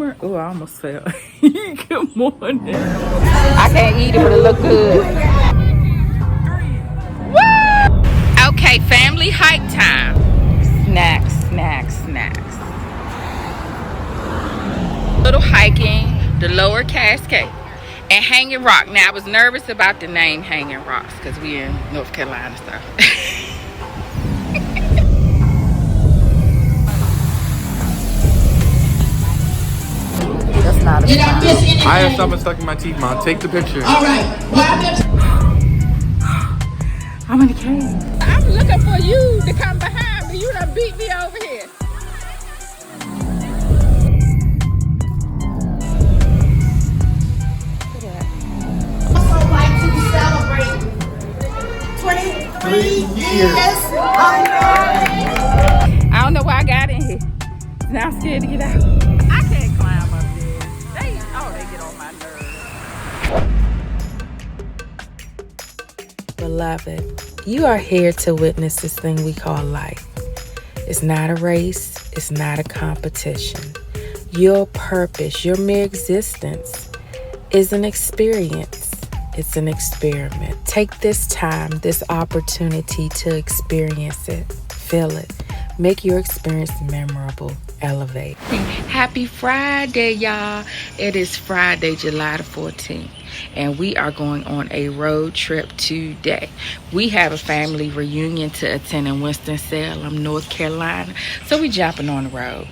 morning. Oh, I almost fell. Good morning. I can't eat it, but it look good. Woo! Okay, family hike time. Snacks, snacks, snacks. Little hiking, the Lower Cascade, and Hanging Rock. Now, I was nervous about the name Hanging Rocks because we in North Carolina, so. That's not a smile. I have something stuck in my teeth, Mom. Take the picture. All right. I'm in the cave. I'm looking for you to come behind me. You done beat me over here. Also like to celebrate 23 years. I don't know why I got in here. Now I'm scared to get out. I can't climb up there. They get on my nerves. Beloved, you are here to witness this thing we call life. It's not a race. It's not a competition. Your purpose, your mere existence is an experience. It's an experiment. Take this time, this opportunity to experience it. Feel it. Make your experience memorable. Elevate. Happy Friday, y'all. It is Friday, July the 14th, and we are going on a road trip today. We have a family reunion to attend in Winston Salem, North Carolina, so we jumping on the road.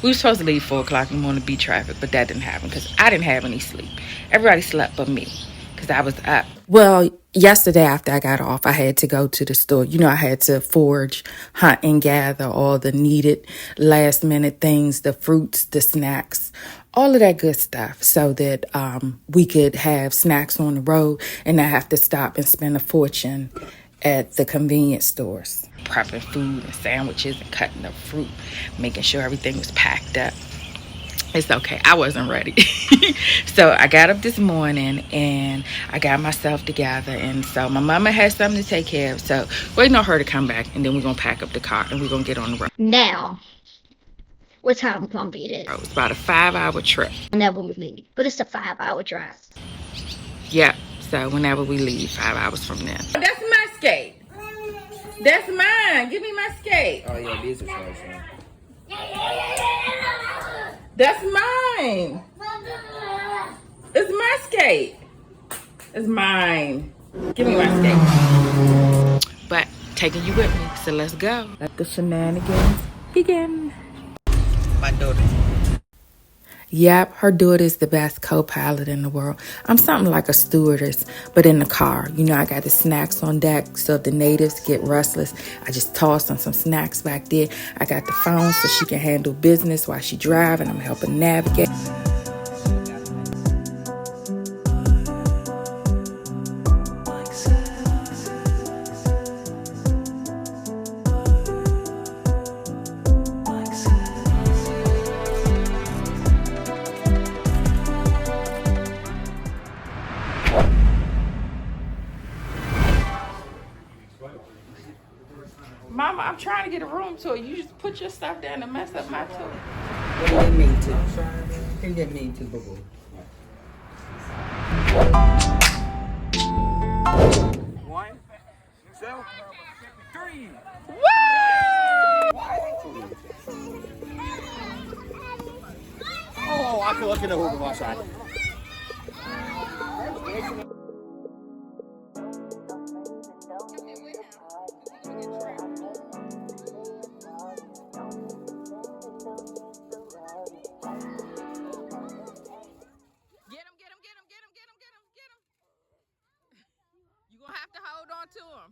We were supposed to leave 4 o'clock in the morning to beat traffic, but that didn't happen because I didn't have any sleep. Everybody slept but me because I was up. Well, yesterday after I got off, I had to go to the store. You know, I had to forage, hunt, and gather all the needed last minute things, the fruits, the snacks, all of that good stuff so that we could have snacks on the road and not have to stop and spend a fortune at the convenience stores. Prepping food and sandwiches and cutting up fruit, making sure everything was packed up. It's okay. I wasn't ready. So I got up this morning and I got myself together. And so my mama had something to take care of. So waiting on her to come back. And then we're going to pack up the car and we're going to get on the road. Now, what time gonna be this? It's about a 5-hour trip. Whenever we leave. But it's a 5-hour drive. Yeah. So whenever we leave, 5 hours from now. That's my skate. That's mine. Give me my skate. Oh, yeah, these are fresh, man. That's mine. It's my skate. It's mine. Give me my skate. But taking you with me, so let's go. Let the shenanigans begin. My daughter. Yep, her daughter is the best co-pilot in the world. I'm something like a stewardess, but in the car. You know, I got the snacks on deck, so if the natives get restless, I just toss on some snacks back there. I got the phone so she can handle business while she driving. I'm helping navigate. Mama, I'm trying to get a room tour. You just put your stuff down and mess up my tour. What do they mean to? What do they mean to, boo-boo? 1, 2, 3. Oh, I can look in the hoop of my side. You're going to have to hold on to him.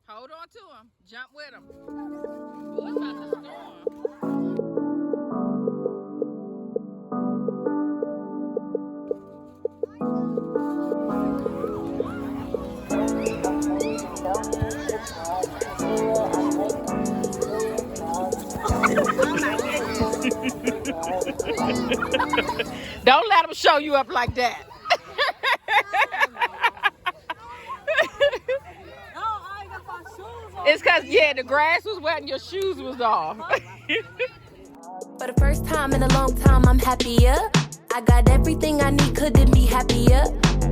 Hold on to him. Jump with him. Oh, it's about to storm. Don't let him show you up like that. It's because, yeah, the grass was wet and your shoes was off. For the first time in a long time, I'm happier. I got everything I need, couldn't be happier.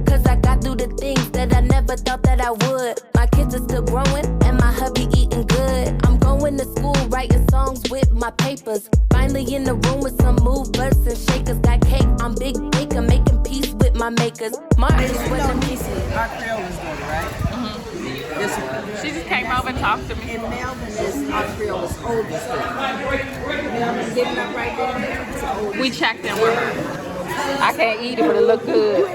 Cause I got through the things that I never thought that I would. My kids are still growing and my hubby eating good. I'm going to school, writing songs with my papers. Finally in the room with some movers and shakers. Got cake, I'm big baker, making peace with my makers. Martin's with them pieces. Our Creole is good, right? This one. She just came over and talked to me. And Melvin is our Creole's oldest one. Melvin's getting up right there. It's the oldest. We checked in with her. I can't eat it, but it look good.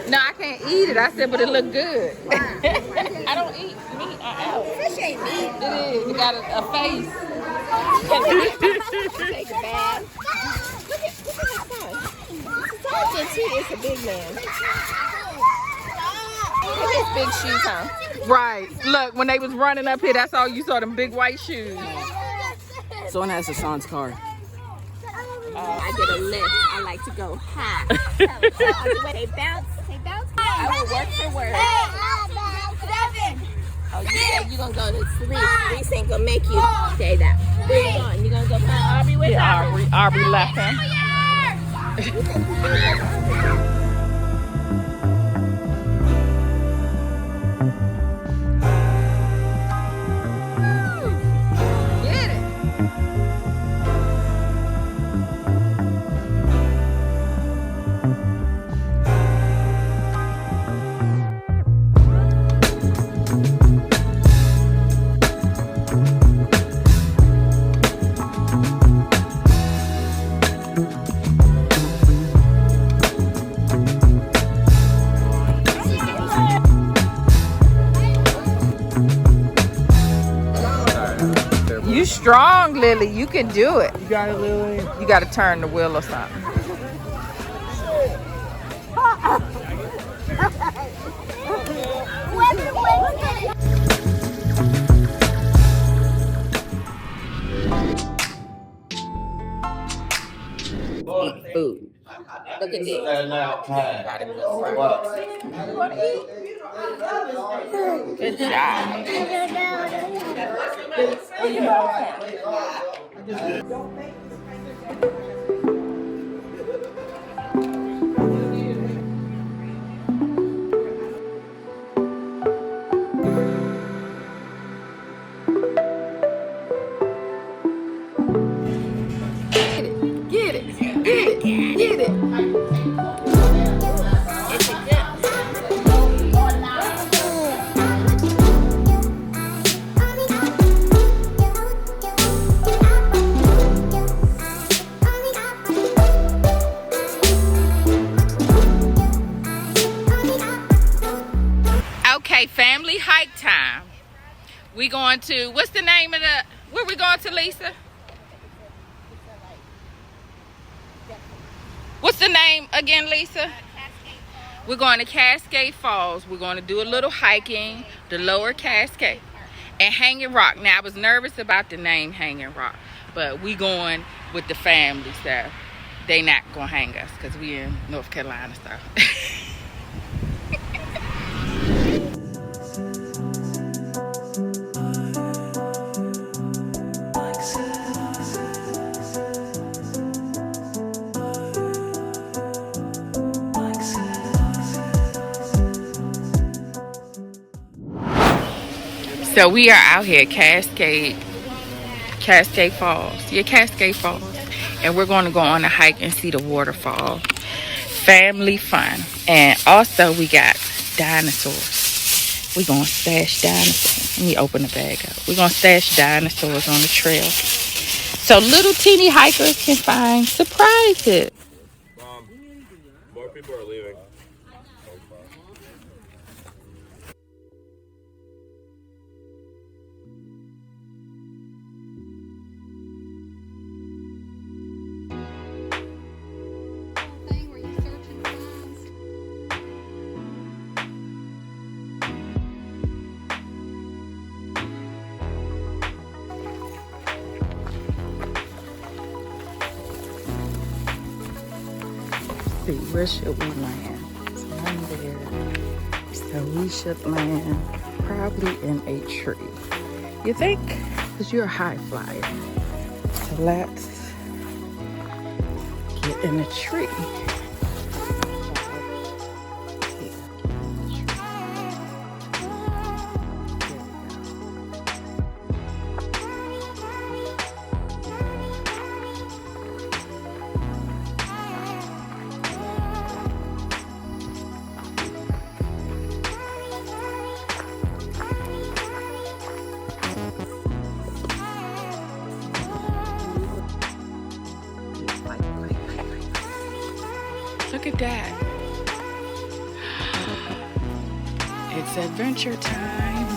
No, I can't eat it. I said, but it look good. I don't eat meat. Fish ain't meat. It is. It got a face. Take a bath. Look at his son. It's a big man. Look at his big shoes on. Right. Look, when they was running up here, that's all you saw, them big white shoes. Someone has Hassan's car. I get a lift. I like to go high. When they bounce. I will work for work. 7. Oh, you said you're going to go to 3. 3 ain't going to make you say that. Where you going? You going to go find Aubrey with Yeah, Aubrey left him. You strong, Lily. You can do it. You got it, Lily? You got to turn the wheel or something. Food. Look at this. Good job. Get it. It's a good. Okay, family hike time. We going to, what's the name of the, where we going to, Lisa? What's the name again, Lisa? We're going to Cascade Falls. We're going to do a little hiking, the lower Cascade, and Hanging Rock. Now, I was nervous about the name Hanging Rock, but we going with the family, so they not going to hang us because we in North Carolina, so. So we are out here at Cascade Falls. Yeah, Cascade Falls. And we're going to go on a hike and see the waterfall. Family fun. And also we got dinosaurs. We're going to stash dinosaurs. Let me open the bag up. We're going to stash dinosaurs on the trail. So little teeny hikers can find surprises. More people are leaving. See, where should we land? It's one there. So we should land probably in a tree. You think? Because you're a high flyer. So let's in a tree. Look at that. It's adventure time.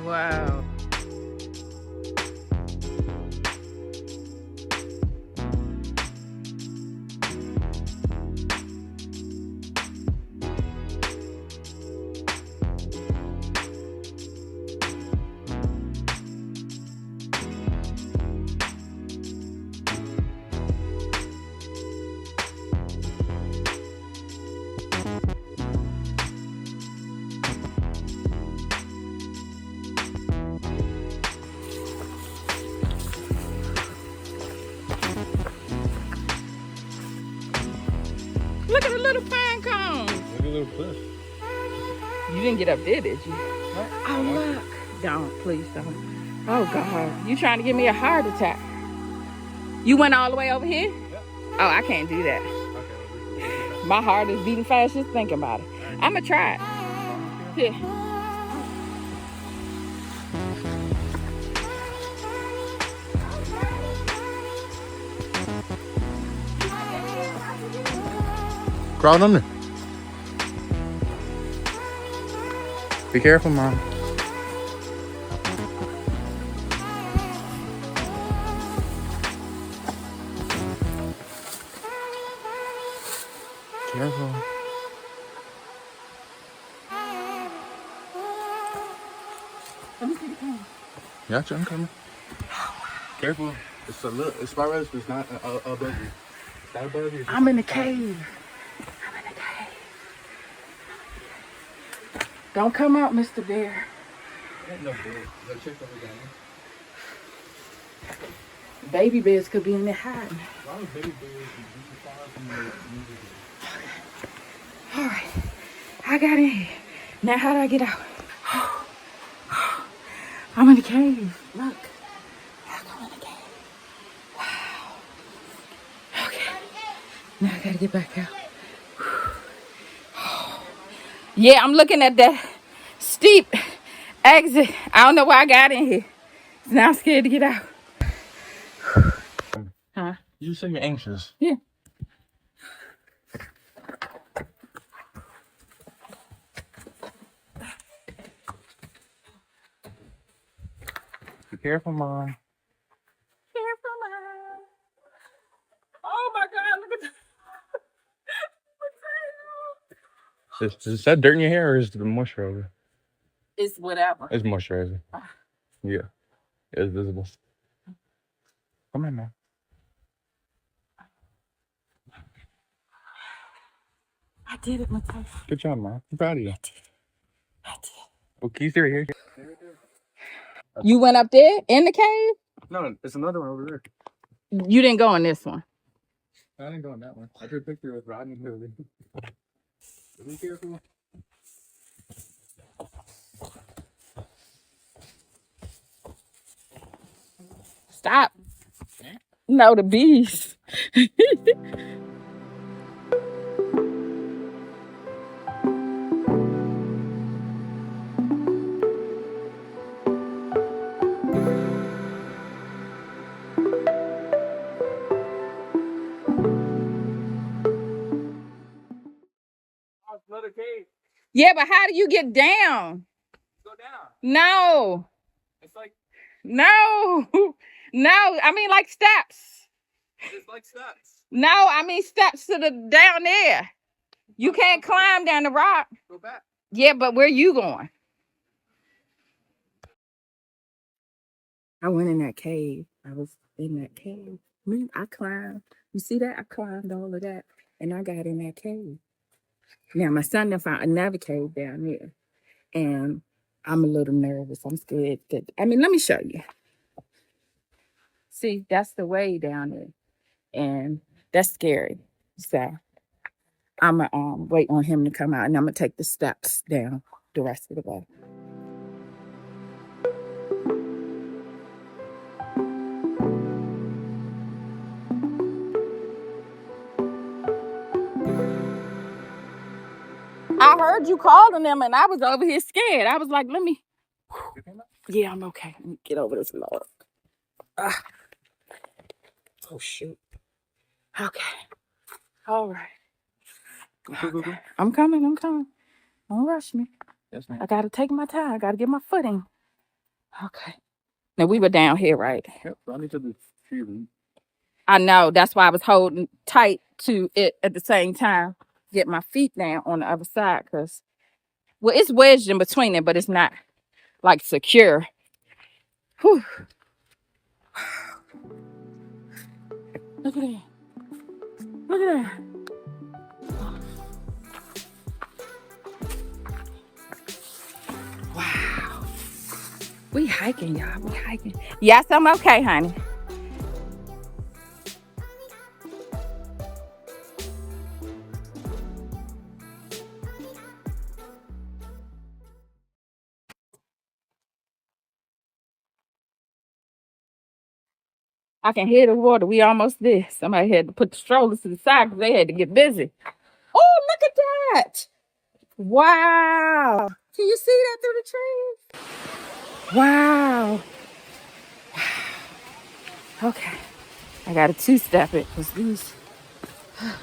Wow. Look at the little pine cone. Look at the little cliff. You didn't get up there, did you? What? Oh, look. Don't, please don't. Oh, God. You trying to give me a heart attack. You went all the way over here? Yep. Oh, I can't do that. Okay. My heart is beating fast just thinking about it. I'm going to try it. Here. Crawl under. Be careful, Mom. Careful. Let me see the camera. Gotcha, I'm coming. Careful. It's a little. It's right. It's not above you. It's not above you. I'm in the cave. Don't come out, Mr. Bear. Ain't no bear. Go check over down there. Baby bears could be in there hiding. Why would baby bears be far from the music? All right, I got in here. Now how do I get out? I'm in the cave. Look, I'm in the cave. Wow. Okay, now I gotta get back out. Yeah, I'm looking at that steep exit. I don't know why I got in here. Now I'm scared to get out. Huh? You say you're anxious. Yeah. Be careful, Mom. Careful, Mom. Oh my God, look at that. Is that dirt in your hair or is it the moisturizer? It's whatever. It's moisturizer. Yeah. It's visible. Come on, man. I did it, Mateo. Good job, Mom. I'm proud of you. I did. Well, can you see right here? You went up there in the cave? No, it's another one over there. You didn't go in this one. I didn't go in that one. I took a picture with Rodney Hood. Be careful. Stop. No, the bees. Another cave. Yeah, but how do you get down? Go down. No. It's like No. I mean like steps. steps. No, I mean steps to the down there. You can't climb down the rock. Go back. Yeah, but where you going? I went in that cave. I was in that cave. I climbed. You see that? I climbed all of that. And I got in that cave. Now, my son done found another cave down there. And I'm a little nervous. I'm scared. Let me show you. See, that's the way down there. and that's scary. So I'm gonna wait on him to come out, and I'm gonna take the steps down the rest of the way. I heard you calling them, and I was over here scared. I was like, let me. Yeah, I'm okay. Let me get over this log. Oh, shoot. Okay. All right. Okay. I'm coming. Don't rush me. Yes, ma'am. I got to take my time. I got to get my footing. Okay. Now, we were down here, right? Yep, I need to do feeling. I know. That's why I was holding tight to it at the same time. Get my feet down on the other side because, well, it's wedged in between it, but it's not like secure. Whew. Look at that. Look at that. Wow. We hiking, y'all. We hiking. Yes, I'm okay, honey. I can hear the water. We almost there. Somebody had to put the strollers to the side because they had to get busy. Oh, look at that. Wow. Can you see that through the trees? Wow. Okay. I got to two-step it because these. I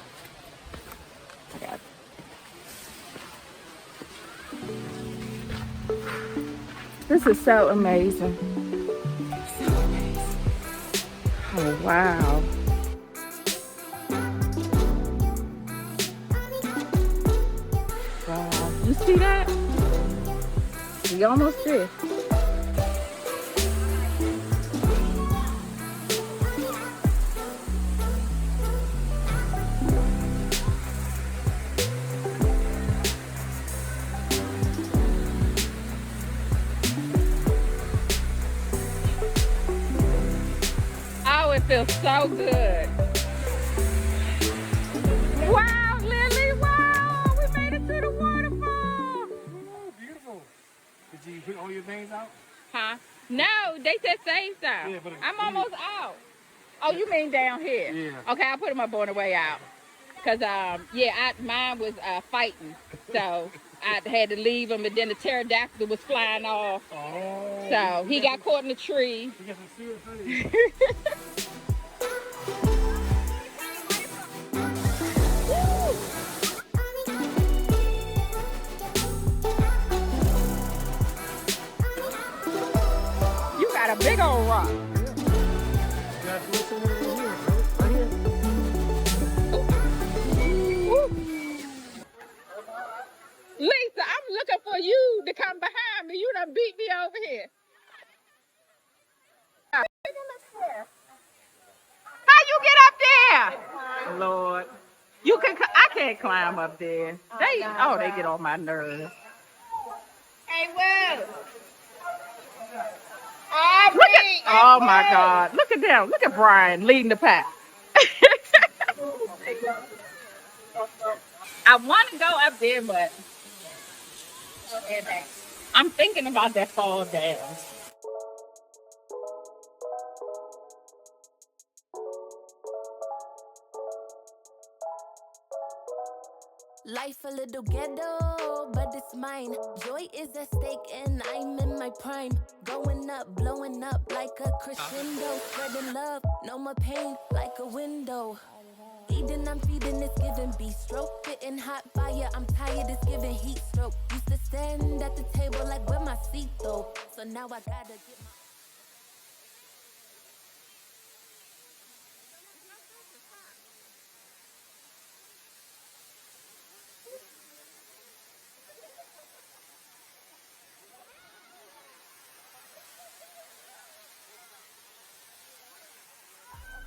got it. This is so amazing. So amazing. Oh, wow. Wow. You see that? We almost there. Oh, it feels so good. Wow, Lily, wow, we made it to the waterfall. Oh, beautiful. Did you put all your things out? Huh? No, they said save some. Yeah, but I'm almost out. Oh, you mean down here? Yeah. Okay, I'll put them up on the way out. Cause mine was fighting, so I had to leave him, and then the pterodactyl was flying off. Oh. So he got caught in the tree. You got some serious honey. You got a big old rock. Lisa, I'm looking for you to come behind me. You done beat me over here. How you get up there? Lord. I can't climb up there. They get on my nerves. Hey, Woo. Oh my God. Look at them. Look at Brian leading the pack. I want to go up there, but I'm thinking about that fall down. Life a little ghetto, but it's mine. Joy is at stake and I'm in my prime. Going up, blowing up like a crescendo. Spreading love, no more pain like a window. Eating, I'm feeding, it's giving bistro. Spitting hot fire, I'm tired, it's giving heat stroke. Used to stand at the table like where my seat though. So now I gotta get my...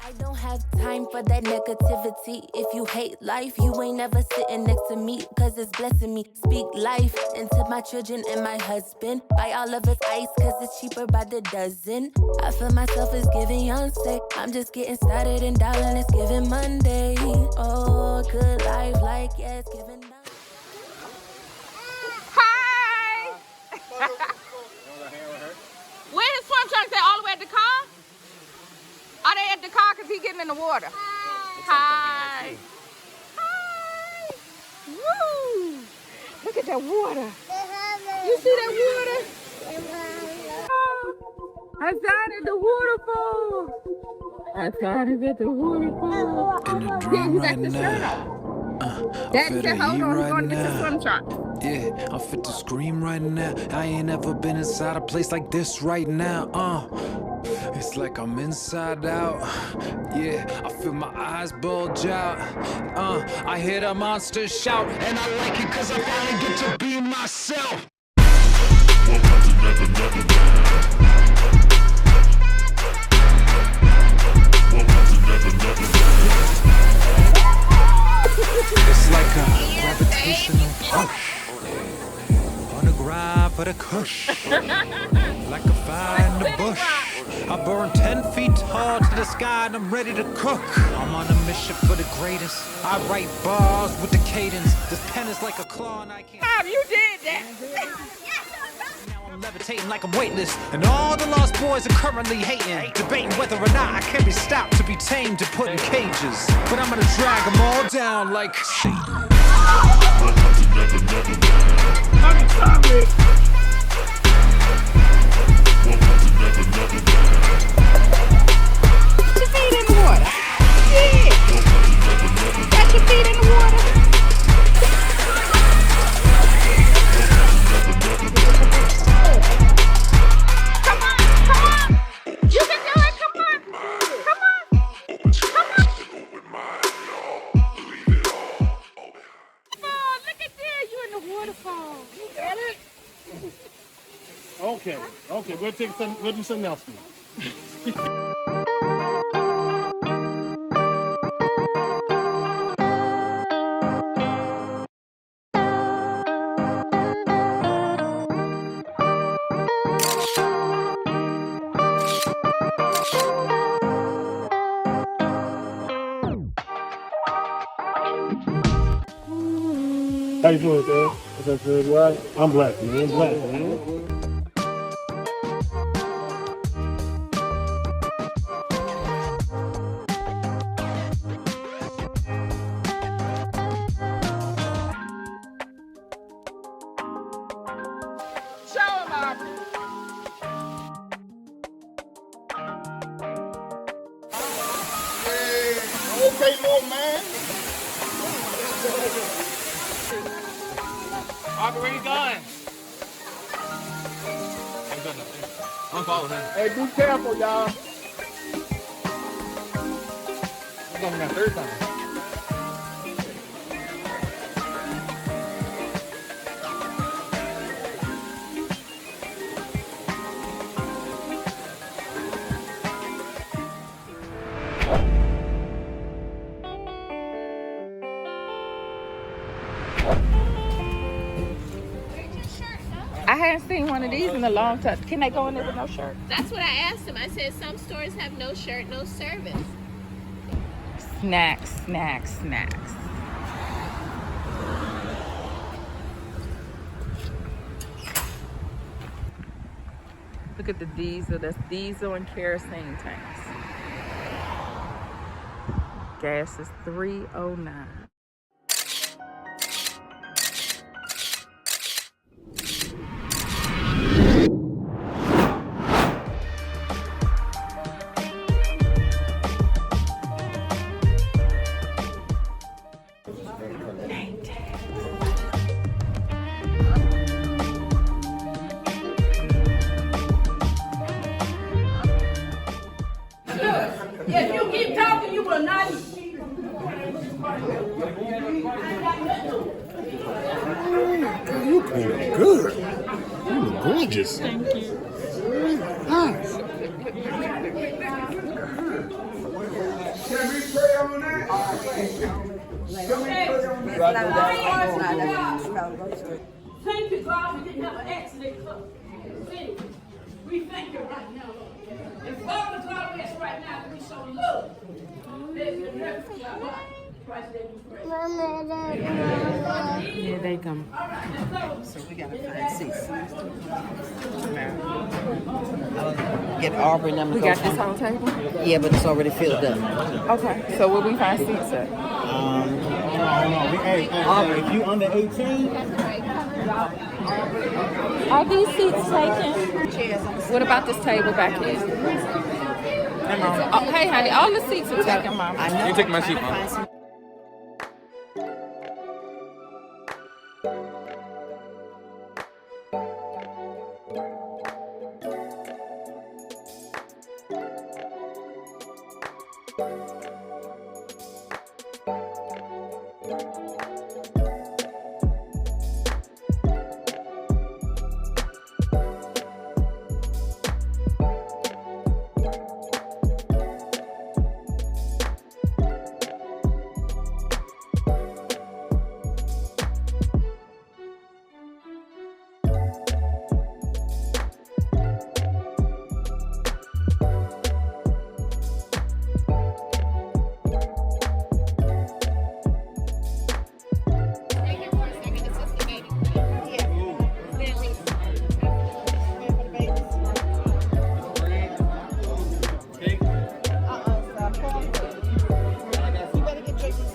I don't have time for that negativity. If you hate life, you ain't never sitting next to me, cause it's blessing me. Speak life into my children and my husband. Buy all of his ice cause it's cheaper by the dozen. I feel myself as giving Beyonce. I'm just getting started and darling, it's giving Monday. Oh, good life, like yeah, it's giving. Hi! Where his swim trunks at? All the way at the car? Are they at the car because he getting in the water? Hi! Hi! Woo! Look at that water. You see that water? Hassan at the waterfall. Hassan is at the waterfall. Yeah, you got your shirt on. Daddy said, hold on, we're going to get your swim trunks. Yeah, I'm fit to scream right now. I ain't ever been inside a place like this right now. It's like I'm inside out. Yeah, I feel my eyes bulge out. I hear the monsters shout, and I like it 'cause I finally get to be myself. It's like a gravitational push. On the grind for the kush. Like a fire in the bush. I burn 10 feet tall to the sky and I'm ready to cook. I'm on a mission for the greatest. I write bars with the cadence. This pen is like a claw and I can't. Mom, you did that. Now I'm levitating like I'm weightless. And all the lost boys are currently hating. Debating whether or not I can be stopped to be tamed and put in cages. But I'm gonna drag them all down like Satan. Put your feet in the water. Yeah. Got your feet in the water. Come on, come on. You can do it. Come on. Come on. Come on. Oh, look at there. You in the waterfall. You got it? Okay, we'll do something else for you. How you doing, man? Is that good, right? I'm black, man. Show him, Aubrey. Okay, little man. Aubrey, where you going? I'm following him. Hey, be careful, y'all. I'm going that third time. I hadn't seen one of these in a long time. Can they go in there with no shirt? That's what I asked him. I said some stores have no shirt, no service. Snacks, snacks, snacks. Look at the diesel. That's diesel and kerosene tanks. Gas is $3.09. If you keep talking, you will not. You look good. You look gorgeous. Thank you. Nice. Thank you, God, we didn't have an accident. We thank you right now, Lord. Yeah, they come. So we gotta find seats. Get Aubrey and them. We got this whole table? Yeah, but it's already filled up. Okay, so where we find seats at? Hold on. Hey, if you under 18, Are these seats taken? What about this table back here? Oh, hey, honey, all the seats are taken, Mom. I know. You take my seat, Mom.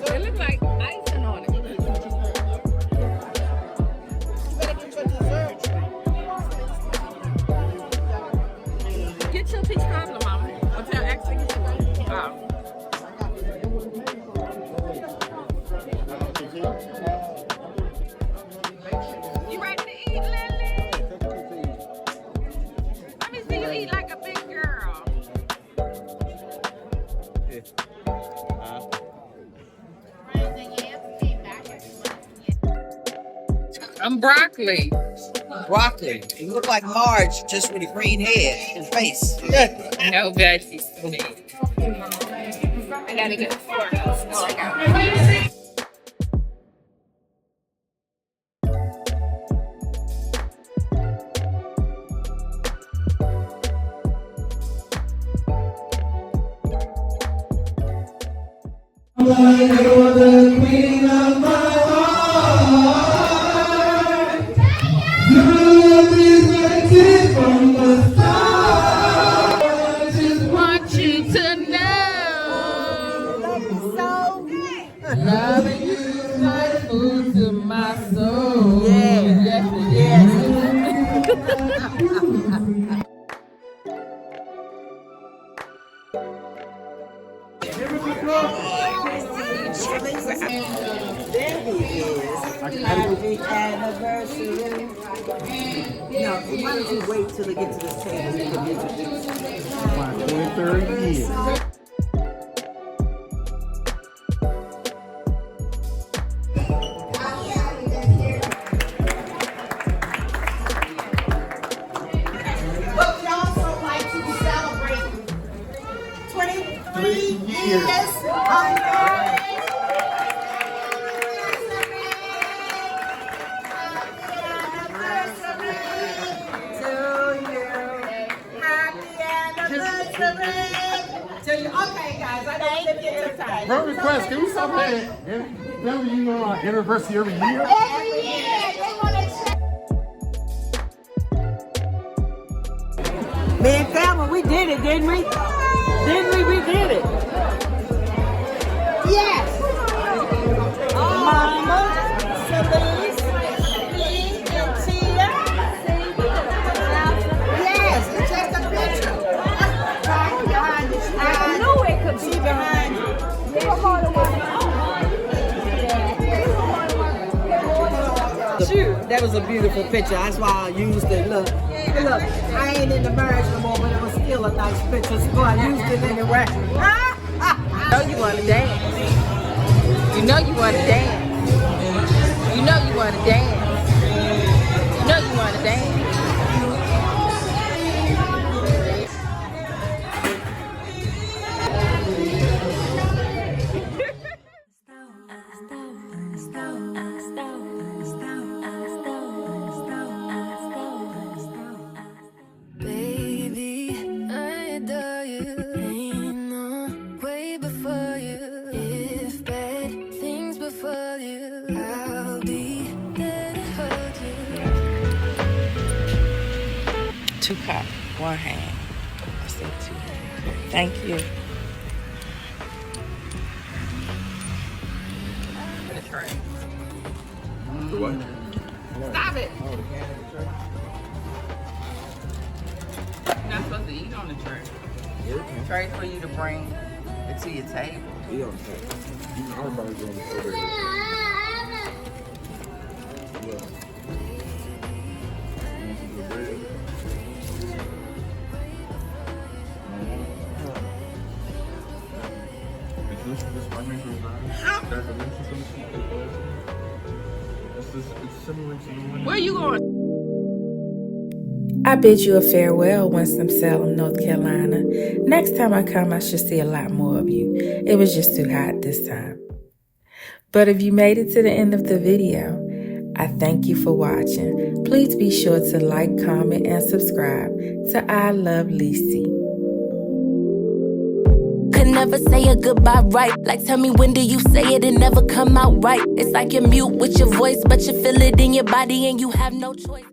It look like icing on it. Get your peach cobbler, Mama. Or tell X to get you one. You ready to eat, Lily? Let me see you eat like a big girl. I'm broccoli. Broccoli. You look like Marge, just with a green head and face. No veggies for me. I gotta get a fork. Oh, I got it. Want you to know, loving you is like food to my soul. Yes, Happy anniversary. No, why don't you wait till they get to this table? You can introduce. my 23rd year. But we also like to celebrate 23 years on marriage. Okay, guys, I don't live in time. Bro, request, can we stop playing? Remember you know our anniversary every year? Every year, they want to. Me and Thelma, we did it, didn't we? Didn't we? We did it. Yes. Mama, Celeste, me, and Tia. Yes, it's just a picture. Right behind you. I knew it could be behind you. Shoot, that was a beautiful picture. That's why I used it. Look, I ain't in the marriage no more, but it was still a nice picture, so I used it anyway. You know you want to dance. You know you want to dance. You know you want to dance. You know you want to dance. Baby, I adore 2 cups, 1 hand. I said 2 hands. Thank you. The what? Stop it. You're not supposed to eat on the tray. Tray for you to bring it to your table. Yeah, I'm probably going over there. Where you going? I bid you a farewell, Winston Salem, North Carolina. Next time I come, I should see a lot more of you. It was just too hot this time. But if you made it to the end of the video, I thank you for watching. Please be sure to like, comment, and subscribe to I Love Lisi. Could never say a goodbye right. Like, tell me, when do you say it and never come out right? It's like you're mute with your voice, but you feel it in your body and you have no choice.